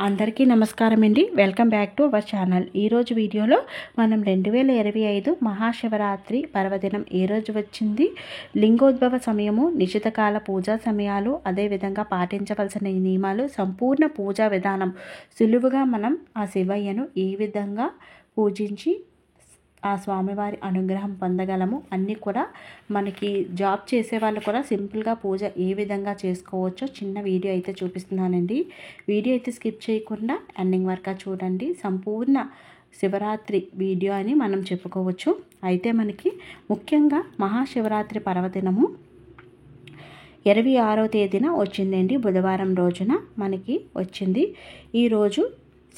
అందరికీ నమస్కారం అండి. Welcome back to our channel. ఈరోజు వీడియోలో మనం 2025 మహాశివరాత్రి పర్వదినం ఏ రోజు వచ్చింది, లింగోద్భవ సమయము, నిశితకాల పూజా సమయాలు, అదేవిధంగా పాటించవలసిన నియమాలు, సంపూర్ణ పూజా విధానం, సులువుగా మనం ఆ శివయ్యను ఏ విధంగా పూజించి ఆ స్వామివారి అనుగ్రహం పొందగలము అన్నీ కూడా మనకి జాబ్ చేసే వాళ్ళు కూడా సింపుల్గా పూజ ఏ విధంగా చేసుకోవచ్చో చిన్న వీడియో అయితే చూపిస్తున్నానండి. వీడియో అయితే స్కిప్ చేయకుండా ఎండింగ్ వరకు చూడండి. సంపూర్ణ శివరాత్రి వీడియో అని మనం చెప్పుకోవచ్చు. అయితే మనకి ముఖ్యంగా మహాశివరాత్రి పర్వదినము 26వ తేదీన వచ్చిందండి. బుధవారం రోజున మనకి వచ్చింది. ఈరోజు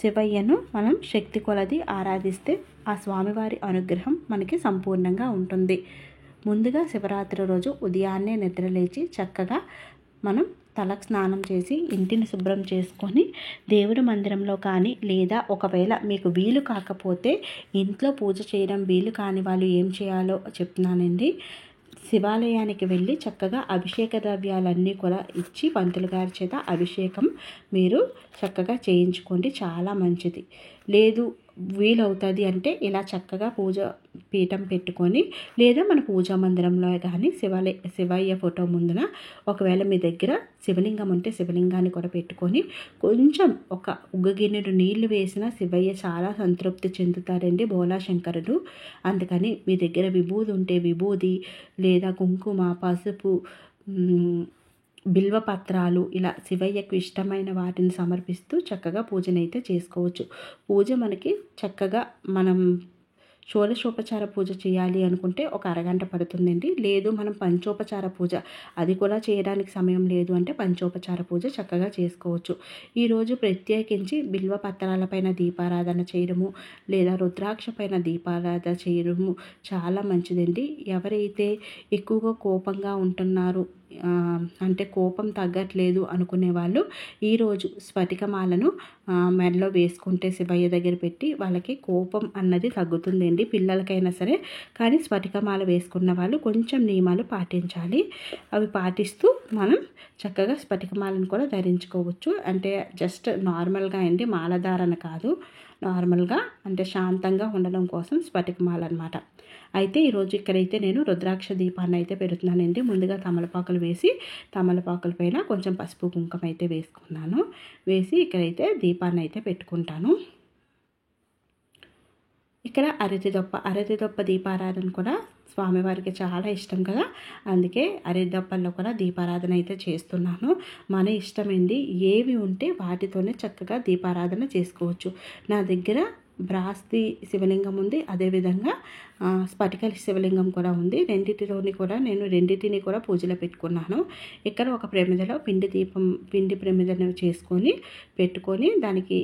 శివయ్యను మనం శక్తి కొలది ఆరాధిస్తే ఆ స్వామివారి అనుగ్రహం మనకి సంపూర్ణంగా ఉంటుంది. ముందుగా శివరాత్రి రోజు ఉదయాన్నే నిద్రలేచి చక్కగా మనం తలకు స్నానం చేసి ఇంటిని శుభ్రం చేసుకొని దేవుడి మందిరంలో కానీ, లేదా ఒకవేళ మీకు వీలు కాకపోతే ఇంట్లో పూజ చేయడం వీలు కాని వాళ్ళు ఏం చేయాలో చెప్తున్నానండి. శివాలయానికి వెళ్ళి చక్కగా అభిషేక ద్రవ్యాలన్నీ కూడా ఇచ్చి పంతులు గారి చేత అభిషేకం మీరు చక్కగా చేయించుకోండి, చాలా మంచిది. లేదు వీలవుతుంది అంటే ఇలా చక్కగా పూజ పీఠం పెట్టుకొని, లేదా మన పూజా మందిరంలో కానీ శివయ్య ఫోటో ముందున ఒకవేళ మీ దగ్గర శివలింగం ఉంటే శివలింగాన్ని కూడా పెట్టుకొని కొంచెం ఒక ఉగ్గగిన్నెడు నీళ్లు వేసిన శివయ్య చాలా సంతృప్తి చెందుతారండి, బోలా శంకరుడు. అందుకని మీ దగ్గర విభూది ఉంటే విభూది, లేదా కుంకుమ, పసుపు, బిల్వపత్రాలు ఇలా శివయ్యకు ఇష్టమైన వాటిని సమర్పిస్తూ చక్కగా పూజనైతే చేసుకోవచ్చు. పూజ మనకి చక్కగా మనం షోడశోపచార పూజ చేయాలి అనుకుంటే ఒక అరగంట పడుతుందండి. లేదు మనం పంచోపచార పూజ అది కూడా చేయడానికి సమయం లేదు అంటే పంచోపచార పూజ చక్కగా చేసుకోవచ్చు. ఈరోజు ప్రత్యేకించి బిల్వ పత్రాలపైన దీపారాధన చేయడము, లేదా రుద్రాక్ష పైన దీపారాధన చేయడము చాలా మంచిదండి. ఎవరైతే ఎక్కువగా కోపంగా ఉంటున్నారు అంటే కోపం తగ్గట్లేదు అనుకునే వాళ్ళు ఈరోజు స్ఫటికమాలను మెడలో వేసుకుంటే శివయ్య దగ్గర పెట్టి వాళ్ళకి కోపం అన్నది తగ్గుతుందండి, పిల్లలకైనా సరే. కానీ స్ఫటికమాల వేసుకున్న వాళ్ళు కొంచెం నియమాలు పాటించాలి. అవి పాటిస్తూ మనం చక్కగా స్ఫటికమాలను కూడా ధరించుకోవచ్చు. అంటే జస్ట్ నార్మల్గా అండి, మాలధారణ కాదు, నార్మల్గా అంటే శాంతంగా ఉండడం కోసం స్ఫటికమాల అనమాట. అయితే ఈరోజు ఇక్కడైతే నేను రుద్రాక్ష దీపాన్ని అయితే పెడుతున్నానండి. ముందుగా తమలపాకులు వేసి తమలపాకుల పైన కొంచెం పసుపు కుంకుమ అయితే వేసుకున్నాను. వేసి ఇక్కడైతే దీపాన్ని అయితే పెట్టుకుంటాను. ఇక్కడ అరటిదొప్ప దీపారాధన కూడా స్వామివారికి చాలా ఇష్టం కదా, అందుకే అరటిదొప్పల్లో కూడా దీపారాధన అయితే చేస్తున్నాను. మన ఇష్టమైంది ఏవి ఉంటే వాటితోనే చక్కగా దీపారాధన చేసుకోవచ్చు. నా దగ్గర బ్రాస్తి శివలింగం ఉంది, అదేవిధంగా స్ఫటికల శివలింగం కూడా ఉంది. రెండింటిని కూడా పూజలో పెట్టుకున్నాను. ఇక్కడ ఒక ప్రమిదలో పిండి ప్రమిదను చేసుకొని పెట్టుకొని దానికి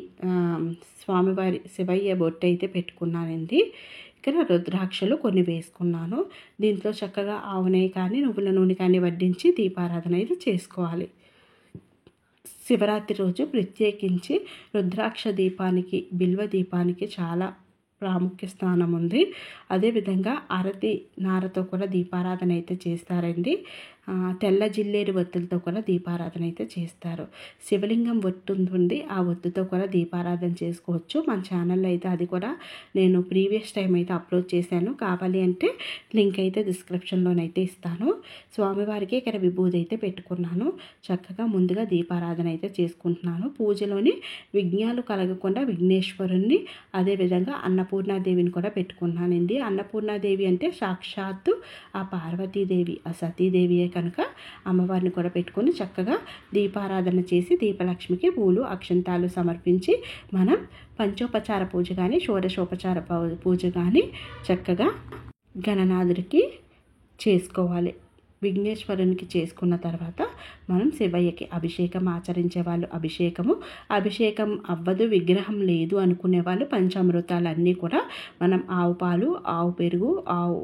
స్వామివారి శివయ్య బొట్టు అయితే పెట్టుకున్నానండి. ఇక్కడ రుద్రాక్షలు కొన్ని వేసుకున్నాను. దీంట్లో చక్కగా ఆవు నెయ్యి కానీ నువ్వుల నూనె కానీ వడ్డించి దీపారాధన అయితే చేసుకోవాలి. శివరాత్రి రోజు ప్రత్యేకించి రుద్రాక్ష దీపానికి, బిల్వ దీపానికి చాలా ప్రాముఖ్య స్థానం ఉంది. అదేవిధంగా అరటి నారతో కూడా దీపారాధన అయితే చేస్తారండి. తెల్ల జిల్లేడు ఒత్తులతో కూడా దీపారాధన అయితే చేస్తారు. శివలింగం ఒత్తు ఉంటుంది, ఆ ఒత్తుతో కూడా దీపారాధన చేసుకోవచ్చు. మన ఛానల్లో అయితే అది కూడా నేను ప్రీవియస్ టైం అయితే అప్లోడ్ చేశాను. కావాలి అంటే లింక్ అయితే డిస్క్రిప్షన్లోనైతే ఇస్తాను. స్వామివారికి ఇక్కడ విభూది అయితే పెట్టుకున్నాను. చక్కగా ముందుగా దీపారాధన అయితే చేసుకుంటున్నాను. పూజలోని విఘ్నాలు కలగకుండా విఘ్నేశ్వరుణ్ణి, అదేవిధంగా అన్నపూర్ణాదేవిని కూడా పెట్టుకున్నానండి. అన్నపూర్ణాదేవి అంటే సాక్షాత్తు ఆ పార్వతీదేవి, ఆ సతీదేవియే కనుక అమ్మవారిని కూడా పెట్టుకొని చక్కగా దీపారాధన చేసి దీపలక్ష్మికి పూలు అక్షంతాలు సమర్పించి మనం పంచోపచార పూజ కానీ షోడశోపచార పూజ కానీ చక్కగా గణనాథుడికి చేసుకోవాలి. విఘ్నేశ్వరునికి చేసుకున్న తర్వాత మనం శివయ్యకి అభిషేకం ఆచరించే వాళ్ళు అభిషేకం అవ్వదు, విగ్రహం లేదు అనుకునే వాళ్ళు పంచామృతాలన్నీ కూడా మనం ఆవు పాలు, ఆవు పెరుగు, ఆవు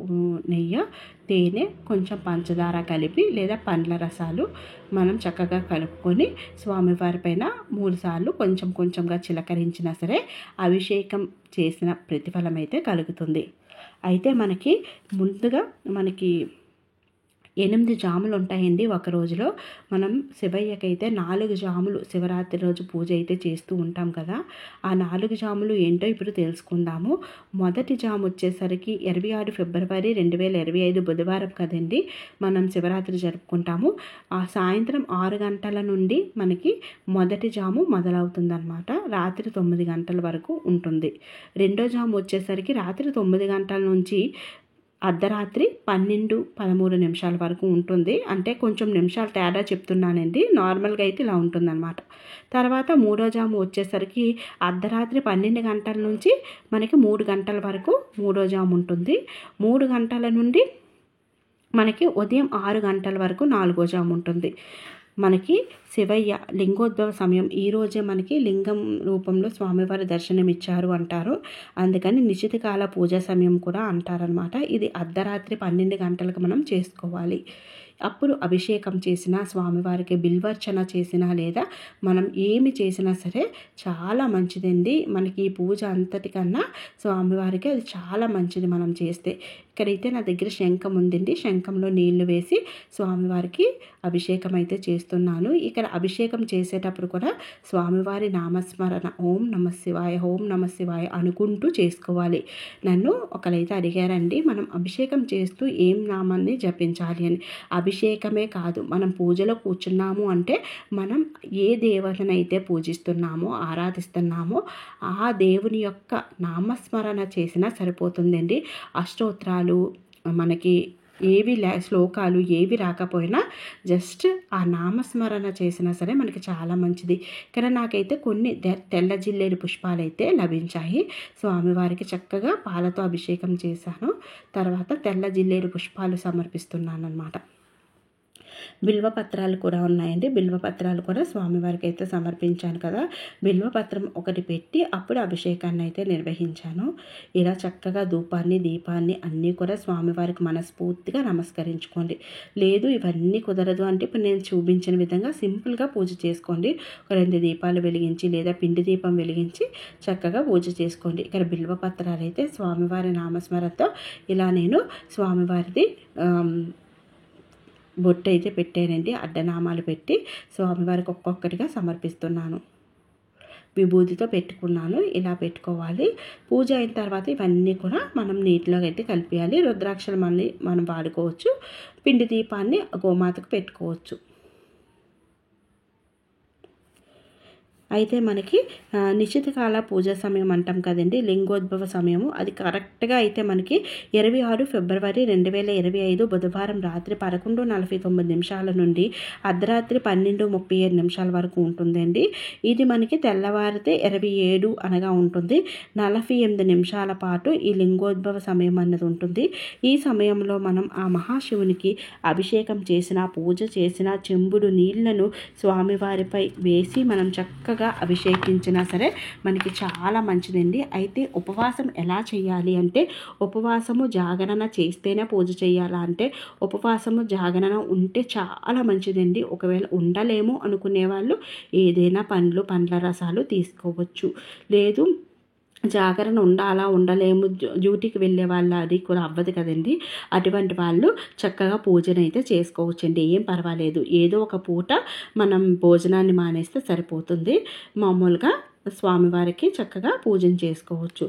నెయ్యి, తేనె, కొంచెం పంచదార కలిపి లేదా పండ్ల రసాలు మనం చక్కగా కలుపుకొని స్వామివారి పైన 3 సార్లు కొంచెం కొంచెంగా చిలకరించినా సరే అభిషేకం చేసిన ప్రతిఫలం అయితే కలుగుతుంది. అయితే ముందుగా 8 జాములు ఉంటాయండి ఒక రోజులో. మనం శివయ్యకైతే 4 జాములు శివరాత్రి రోజు పూజ అయితే చేస్తూ ఉంటాం కదా. ఆ 4 జాములు ఏంటో ఇప్పుడు తెలుసుకుందాము. మొదటి జాము వచ్చేసరికి 26 ఫిబ్రవరి 2025 బుధవారం కదండి మనం శివరాత్రి జరుపుకుంటాము. ఆ సాయంత్రం 6 గంటల నుండి మనకి మొదటి జాము మొదలవుతుందన్నమాట. రాత్రి 9 గంటల వరకు ఉంటుంది. రెండో జాము వచ్చేసరికి రాత్రి 9 గంటల నుంచి అర్ధరాత్రి 12-13 వరకు ఉంటుంది. అంటే కొంచెం నిమిషాలు తేడా చెప్తున్నానండి. నార్మల్గా అయితే ఇలా ఉంటుందన్నమాట. తర్వాత మూడో జాము వచ్చేసరికి అర్ధరాత్రి 12 గంటల నుంచి మనకి 3 గంటల వరకు మూడో జాము ఉంటుంది. 3 గంటల నుండి మనకి ఉదయం 6 గంటల వరకు నాలుగో జాము ఉంటుంది. మనకి శివయ్య లింగోద్భవ సమయం ఈరోజే మనకి లింగం రూపంలో స్వామివారి దర్శనం ఇచ్చారు అంటారు. అందుకని నిశ్చితకాల పూజా సమయం కూడా అంటారనమాట. ఇది అర్ధరాత్రి 12 గంటలకు మనం చేసుకోవాలి. అప్పుడు అభిషేకం చేసినా, స్వామివారికి బిల్వర్చన చేసినా, లేదా మనం ఏమి చేసినా సరే చాలా మంచిదండి. మనకి ఈ పూజ అంతటికన్నా స్వామివారికి అది చాలా మంచిది మనం చేస్తే. ఇక్కడైతే నా దగ్గర శంఖం ఉందండి. శంఖంలో నీళ్లు వేసి స్వామివారికి అభిషేకం అయితే చేస్తున్నాను. ఇక్కడ అభిషేకం చేసేటప్పుడు కూడా స్వామివారి నామస్మరణ ఓం నమః శివాయ, ఓం నమః శివాయ అనుకుంటూ చేసుకోవాలి. నన్ను ఒకరైతే అడిగారండి, మనం అభిషేకం చేస్తూ ఏం నామాన్ని జపించాలి అని. అభిషేకమే కాదు, మనం పూజలో కూర్చున్నాము అంటే మనం ఏ దేవతనైతే పూజిస్తున్నామో, ఆరాధిస్తున్నామో ఆ దేవుని యొక్క నామస్మరణ చేసినా సరిపోతుందండి. అష్టోత్తరాలు మనకి ఏవి శ్లోకాలు ఏవి రాకపోయినా జస్ట్ ఆ నామస్మరణ చేసినా సరే మనకి చాలా మంచిది. ఇక్కడ నాకైతే కొన్ని తెల్ల జిల్లేడు పుష్పాలు అయితే లభించాయి. స్వామివారికి చక్కగా పాలతో అభిషేకం చేశాను. తర్వాత తెల్ల జిల్లేడు పుష్పాలు సమర్పిస్తున్నాను అన్నమాట. బిల్వపత్రాలు కూడా ఉన్నాయండి. బిల్వపత్రాలు కూడా స్వామివారికి అయితే సమర్పించాను కదా. బిల్వపత్రం ఒకటి పెట్టి అప్పుడు అభిషేకాన్ని అయితే నిర్వహించాను. ఇలా చక్కగా ధూపాన్ని, దీపాన్ని అన్నీ కూడా స్వామివారికి మనస్ఫూర్తిగా నమస్కరించుకోండి. లేదు ఇవన్నీ కుదరదు అంటే ఇప్పుడు నేను చూపించిన విధంగా సింపుల్గా పూజ చేసుకోండి. 2 దీపాలు వెలిగించి లేదా పిండి దీపం వెలిగించి చక్కగా పూజ చేసుకోండి. ఇక్కడ బిల్వపత్రాలు అయితే స్వామివారి నామస్మరణతో ఇలా నేను స్వామివారిది బొట్టు అయితే పెట్టానండి. అడ్డనామాలు పెట్టి స్వామివారికి ఒక్కొక్కటిగా సమర్పిస్తున్నాను. విభూతితో పెట్టుకున్నాను. ఇలా పెట్టుకోవాలి. పూజ అయిన తర్వాత ఇవన్నీ కూడా మనం నీటిలో అయితే కలిపేయాలి. రుద్రాక్షలు మళ్ళీ మనం వాడుకోవచ్చు. పిండి దీపాన్ని గోమాతకు పెట్టుకోవచ్చు. అయితే మనకి నిశ్చితకాల పూజా సమయం అంటాం కదండి, లింగోద్భవ సమయము. అది కరెక్ట్గా అయితే మనకి 26 ఫిబ్రవరి 2025 బుధవారం రాత్రి 11:49 నుండి అర్ధరాత్రి 12:37 వరకు ఉంటుందండి. ఇది మనకి తెల్లవారితే 27 అనగా ఉంటుంది. 48 నిమిషాల పాటు ఈ లింగోద్భవ సమయం అన్నది ఉంటుంది. ఈ సమయంలో మనం ఆ మహాశివునికి అభిషేకం చేసిన, పూజ చేసిన చెంబుడు నీళ్లను స్వామివారిపై వేసి మనం చక్కగా అభిషేకించినా సరే మనకి చాలా మంచిదండి. అయితే ఉపవాసం ఎలా చేయాలి అంటే, ఉపవాసము జాగరణ చేస్తేనే పూజ చేయాలా అంటే, ఉపవాసము జాగరణ ఉంటే చాలా మంచిదండి. ఒకవేళ ఉండలేము అనుకునే వాళ్ళు ఏదైనా పండ్ల రసాలు తీసుకోవచ్చు. లేదు జాగరణ ఉండాలా, ఉండలేము, డ్యూటీకి వెళ్ళే వాళ్ళ అది కూడా అవ్వదు కదండి. అటువంటి వాళ్ళు చక్కగా పూజనైతే చేసుకోవచ్చండి. ఏం పర్వాలేదు. ఏదో ఒక పూట మనం భోజనాన్ని మానేస్తే సరిపోతుంది. మామూలుగా స్వామివారికి చక్కగా పూజన చేసుకోవచ్చు.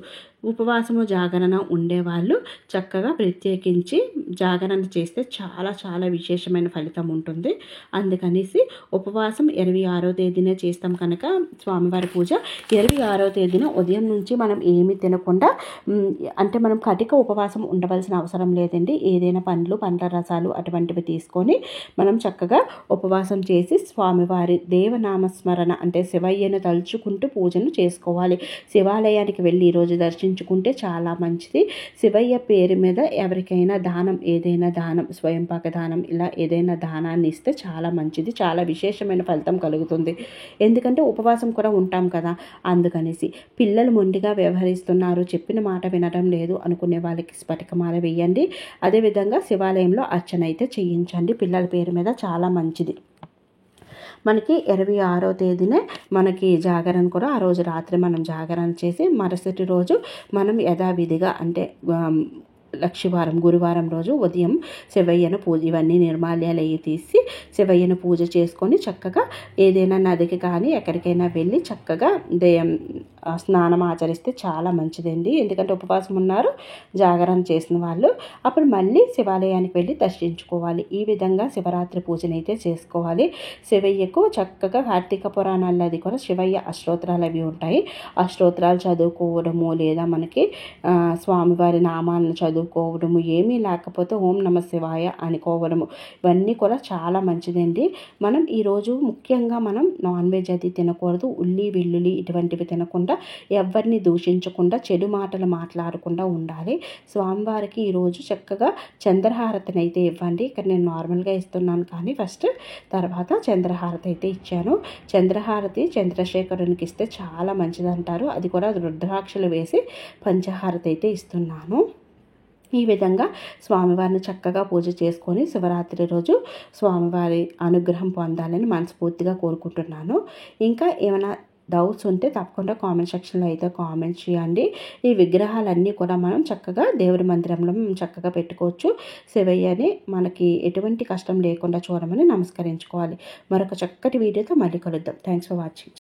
ఉపవాసము జాగరణ ఉండేవాళ్ళు చక్కగా ప్రత్యేకించి జాగరణ చేస్తే చాలా చాలా విశేషమైన ఫలితం ఉంటుంది. అందుకనేసి ఉపవాసం 26వ తేదీనే చేస్తాం కనుక స్వామివారి పూజ 26వ తేదీన ఉదయం నుంచి మనం ఏమి తినకుండా, అంటే మనం కటిక ఉపవాసం ఉండవలసిన అవసరం లేదండి. ఏదైనా పండ్ల రసాలు అటువంటివి తీసుకొని మనం చక్కగా ఉపవాసం చేసి స్వామివారి దేవనామస్మరణ అంటే శివయ్యను తలుచుకుంటూ పూజను చేసుకోవాలి. శివాలయానికి వెళ్ళి ఈరోజు దర్శించుకుంటే చాలా మంచిది. శివయ్య పేరు మీద ఎవరికైనా దానం, ఏదైనా దానం, స్వయంపాక దానం, ఇలా ఏదైనా దానాన్ని ఇస్తే చాలా మంచిది. చాలా విశేషమైన ఫలితం కలుగుతుంది. ఎందుకంటే ఉపవాసం కూడా ఉంటాం కదా. అందుకనేసి పిల్లలు మొండిగా వ్యవహరిస్తున్నారు, చెప్పిన మాట వినడం లేదు అనుకునే వాళ్ళకి స్ఫటికమాల వేయండి. అదేవిధంగా శివాలయంలో అర్చన అయితే చేయించండి. పిల్లల పేరు మీద చాలా మంచిది. మనకి 26వ తేదీనే మనకి జాగరణ కూడా ఆ రోజు రాత్రి మనం జాగరణ చేసి మరుసటి రోజు మనం యథావిధిగా అంటే లక్షవారం గురువారం రోజు ఉదయం శివయ్యను పూజ ఇవన్నీ నిర్మాల్యాలు అవి తీసి శివయ్యను పూజ చేసుకొని చక్కగా ఏదైనా నదికి కానీ ఎక్కడికైనా వెళ్ళి చక్కగా స్నానం ఆచరిస్తే చాలా మంచిదండి. ఎందుకంటే ఉపవాసం ఉన్నారు, జాగరణ చేసిన వాళ్ళు అప్పుడు మళ్ళీ శివాలయానికి వెళ్ళి దర్శించుకోవాలి. ఈ విధంగా శివరాత్రి పూజనైతే చేసుకోవాలి. శివయ్యకు చక్కగా కార్తీక పురాణాల్లో అది కూడా శివయ్య అష్టోత్తరాలు అవి ఉంటాయి. ఆ స్తోత్రాలు చదువుకోవడము లేదా మనకి స్వామివారి నామాలను చదువుకోవడము ఏమీ లేకపోతే ఓం నమ శివాయ అనుకోవడము ఇవన్నీ కూడా చాలా మంచిదండి. మనం ఈరోజు ముఖ్యంగా మనం నాన్ వెజ్ అది తినకూడదు. ఉల్లి వెల్లుల్లి ఇటువంటివి తినకుండా ఎవరిని దూషించకుండా చెడు మాటలు మాట్లాడకుండా ఉండాలి. స్వామివారికి ఈరోజు చక్కగా చంద్రహారతిని అయితే ఇవ్వండి. ఇక్కడ నేను నార్మల్గా ఇస్తున్నాను కానీ ఫస్ట్ తర్వాత చంద్రహారతి అయితే ఇచ్చాను. చంద్రహారతి చంద్రశేఖరునికి ఇస్తే చాలా మంచిదంటారు. అది కూడా రుద్రాక్షలు వేసి పంచహారతి అయితే ఇస్తున్నాను. ఈ విధంగా స్వామివారిని చక్కగా పూజ చేసుకొని శివరాత్రి రోజు స్వామివారి అనుగ్రహం పొందాలని మనస్ఫూర్తిగా కోరుకుంటున్నాను. ఇంకా ఏమైనా డౌట్స్ ఉంటే తప్పకుండా కామెంట్ సెక్షన్లో అయితే కామెంట్ చేయండి. ఈ విగ్రహాలన్నీ కూడా మనం చక్కగా దేవుడి మందిరంలో చక్కగా పెట్టుకోవచ్చు. శివయ్యని మనకి ఎటువంటి కష్టం లేకుండా చూడమని నమస్కరించుకోవాలి. మరొక చక్కటి వీడియోతో మళ్ళీ కలుద్దాం. Thanks for watching.